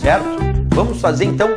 certo? Vamos fazer então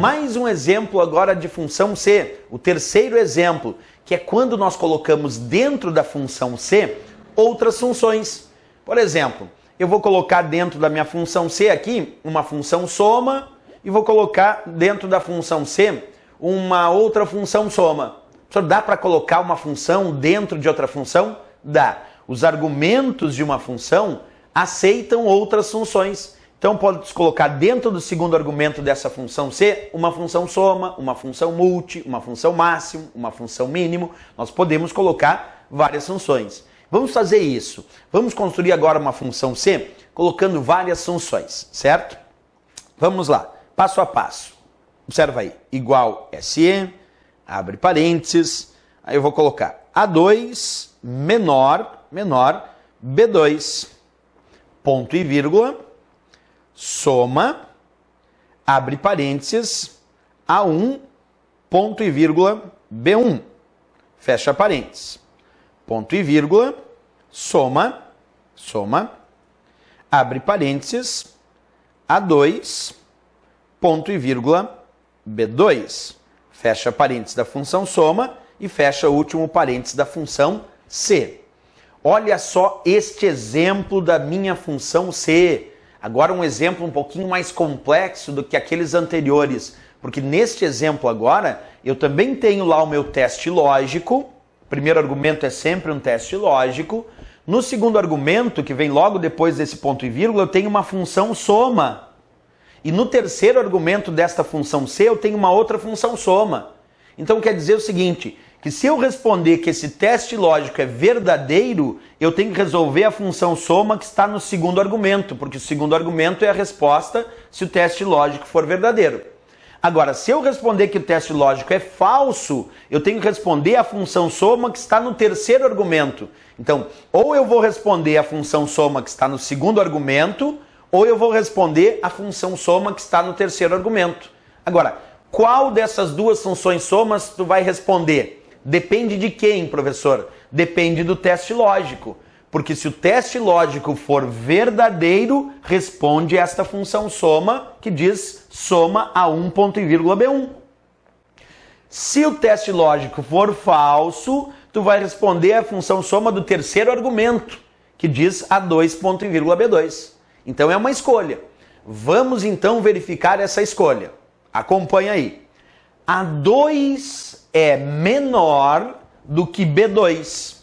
mais um exemplo agora de função C, o terceiro exemplo, que é quando nós colocamos dentro da função C outras funções. Por exemplo, eu vou colocar dentro da minha função C aqui uma função soma e vou colocar dentro da função C uma outra função soma. Professor, dá para colocar uma função dentro de outra função? Dá. Os argumentos de uma função aceitam outras funções. Então, pode colocar dentro do segundo argumento dessa função C uma função soma, uma função multi, uma função máximo, uma função mínimo. Nós podemos colocar várias funções. Vamos fazer isso. Vamos construir agora uma função C colocando várias funções, certo? Vamos lá, passo a passo. Observa aí, igual SE, abre parênteses, aí eu vou colocar A2 menor B2, ponto e vírgula, soma, abre parênteses, A1, ponto e vírgula, B1, fecha parênteses, ponto e vírgula, soma, abre parênteses, A2, ponto e vírgula, B2, fecha parênteses da função soma e fecha o último parênteses da função C. Olha só este exemplo da minha função C. Agora um exemplo um pouquinho mais complexo do que aqueles anteriores, porque neste exemplo agora eu também tenho lá o meu teste lógico. O primeiro argumento é sempre um teste lógico. No segundo argumento, que vem logo depois desse ponto e vírgula, eu tenho uma função soma. E no terceiro argumento desta função C, eu tenho uma outra função soma. Então quer dizer o seguinte, que se eu responder que esse teste lógico é verdadeiro, eu tenho que resolver a função soma que está no segundo argumento, porque o segundo argumento é a resposta se o teste lógico for verdadeiro. Agora, se eu responder que o teste lógico é falso, eu tenho que responder a função soma que está no terceiro argumento. Então, ou eu vou responder a função soma que está no segundo argumento, ou eu vou responder a função soma que está no terceiro argumento. Agora, qual dessas duas funções somas tu vai responder? Depende de quem, professor? Depende do teste lógico. Porque se o teste lógico for verdadeiro, responde esta função soma, que diz soma A1 ponto e vírgula B1. Se o teste lógico for falso, tu vai responder a função soma do terceiro argumento, que diz A2 ponto e vírgula B2. Então é uma escolha. Vamos então verificar essa escolha. Acompanha aí. A2 é menor do que B2,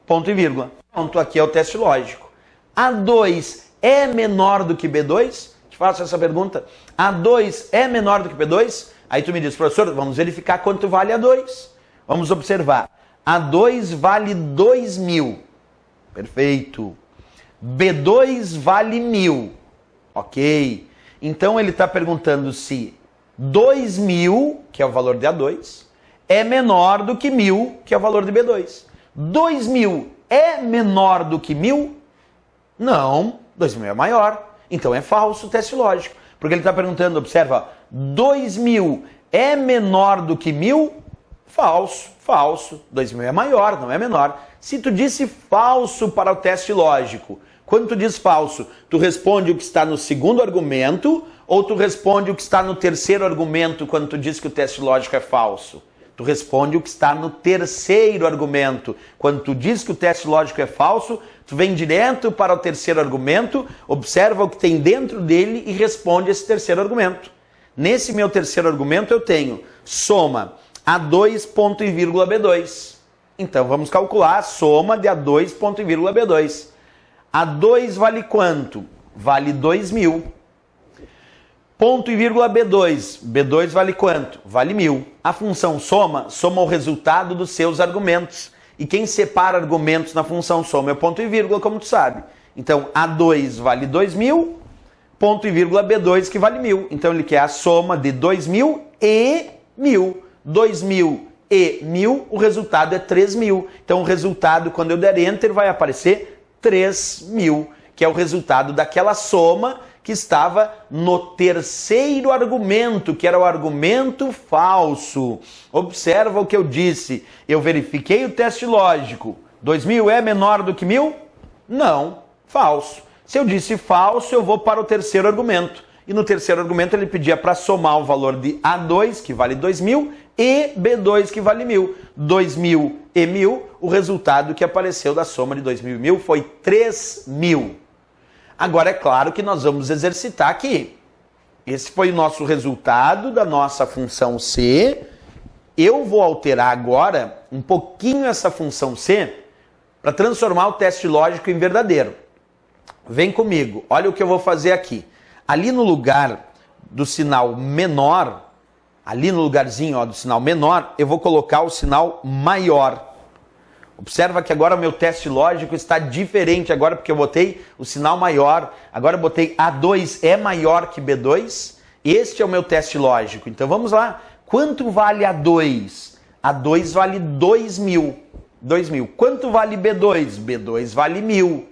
ponto e vírgula. Pronto, aqui é o teste lógico. A2 é menor do que B2? Te faço essa pergunta. A2 é menor do que B2? Aí tu me diz, professor, vamos verificar quanto vale A2. Vamos observar. A2 vale 2.000. Perfeito. B2 vale 1.000. Ok. Então ele está perguntando se 2.000, que é o valor de A2, é menor do que 1.000, que é o valor de B2. 2.000 é menor do que 1.000? Não, 2.000 é maior. Então é falso o teste lógico. Porque ele está perguntando, observa, 2.000 é menor do que 1.000? Falso. 2.000 é maior, não é menor. Se tu disse falso para o teste lógico, quando tu diz falso, tu responde o que está no segundo argumento ou tu responde o que está no terceiro argumento quando tu diz que o teste lógico é falso? Tu responde o que está no terceiro argumento. Quando tu diz que o teste lógico é falso, tu vem direto para o terceiro argumento, observa o que tem dentro dele e responde esse terceiro argumento. Nesse meu terceiro argumento eu tenho soma A2 ponto e vírgula B2. Então vamos calcular a soma de A2 ponto e vírgula B2. A2 vale quanto? Vale 2.000. Ponto e vírgula B2. B2 vale quanto? Vale 1.000. A função soma o resultado dos seus argumentos. E quem separa argumentos na função soma é o ponto e vírgula, como tu sabe. Então, A2 vale 2.000, ponto e vírgula B2 que vale 1.000. Então, ele quer a soma de 2.000 e 1.000. 2.000 e 1.000, o resultado é 3.000. Então, o resultado, quando eu der Enter, vai aparecer 3.000, que é o resultado daquela soma que estava no terceiro argumento, que era o argumento falso. Observa o que eu disse. Eu verifiquei o teste lógico. 2.000 é menor do que 1.000? Não, falso. Se eu disse falso, eu vou para o terceiro argumento. E no terceiro argumento ele pedia para somar o valor de A2, que vale 2.000, e B2, que vale 1.000. 2.000 e 1.000, o resultado que apareceu da soma de 2.000 e 1.000 foi 3.000. Agora é claro que nós vamos exercitar aqui. Esse foi o nosso resultado da nossa função C. Eu vou alterar agora um pouquinho essa função C para transformar o teste lógico em verdadeiro. Vem comigo, olha o que eu vou fazer aqui. Ali no lugar do sinal menor, ali no lugarzinho ó, do sinal menor, eu vou colocar o sinal maior. Observa que agora o meu teste lógico está diferente agora porque eu botei o sinal maior. Agora eu botei A2 é maior que B2. Este é o meu teste lógico. Então vamos lá. Quanto vale A2? A2 vale 2.000. 2.000. Quanto vale B2? B2 vale 1.000.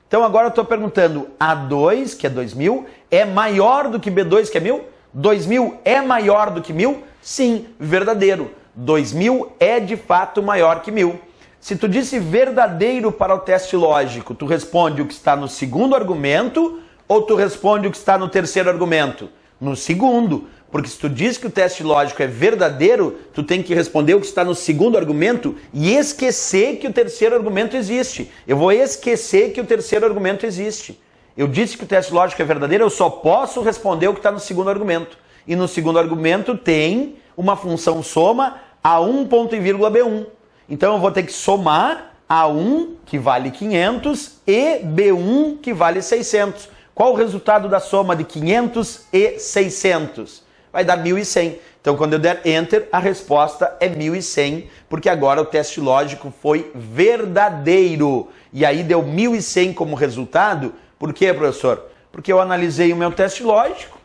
Então agora eu estou perguntando, A2, que é 2.000, é maior do que B2, que é 1.000? 2.000 é maior do que 1.000? Sim, verdadeiro. 2.000 é de fato maior que 1.000. Se tu disse verdadeiro para o teste lógico, tu responde o que está no segundo argumento ou tu responde o que está no terceiro argumento? No segundo. Porque se tu diz que o teste lógico é verdadeiro, tu tem que responder o que está no segundo argumento e esquecer que o terceiro argumento existe. Eu vou esquecer que o terceiro argumento existe. Eu disse que o teste lógico é verdadeiro, eu só posso responder o que está no segundo argumento. E no segundo argumento tem uma função soma A1 ponto e vírgula B1. Então eu vou ter que somar A1, que vale 500, e B1, que vale 600. Qual o resultado da soma de 500 e 600? Vai dar 1.100. Então, quando eu der Enter, a resposta é 1.100, porque agora o teste lógico foi verdadeiro. E aí deu 1.100 como resultado. Por quê, professor? Porque eu analisei o meu teste lógico,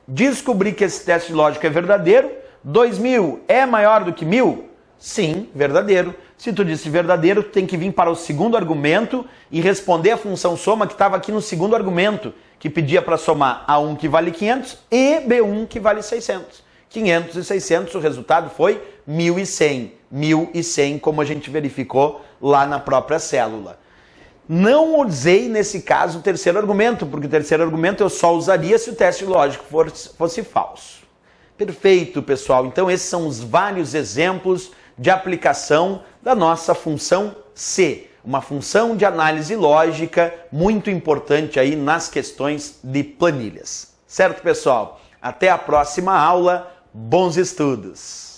descobri que esse teste lógico é verdadeiro. 2.000 é maior do que 1.000? Sim, verdadeiro. Se tu disse verdadeiro, tu tem que vir para o segundo argumento e responder a função soma que estava aqui no segundo argumento, que pedia para somar A1 que vale 500 e B1 que vale 600. 500 e 600, o resultado foi 1.100. 1.100, como a gente verificou lá na própria célula. Não usei, nesse caso, o terceiro argumento, porque o terceiro argumento eu só usaria se o teste lógico fosse falso. Perfeito, pessoal. Então, esses são os vários exemplos de aplicação da nossa função C, uma função de análise lógica muito importante aí nas questões de planilhas. Certo, pessoal? Até a próxima aula. Bons estudos!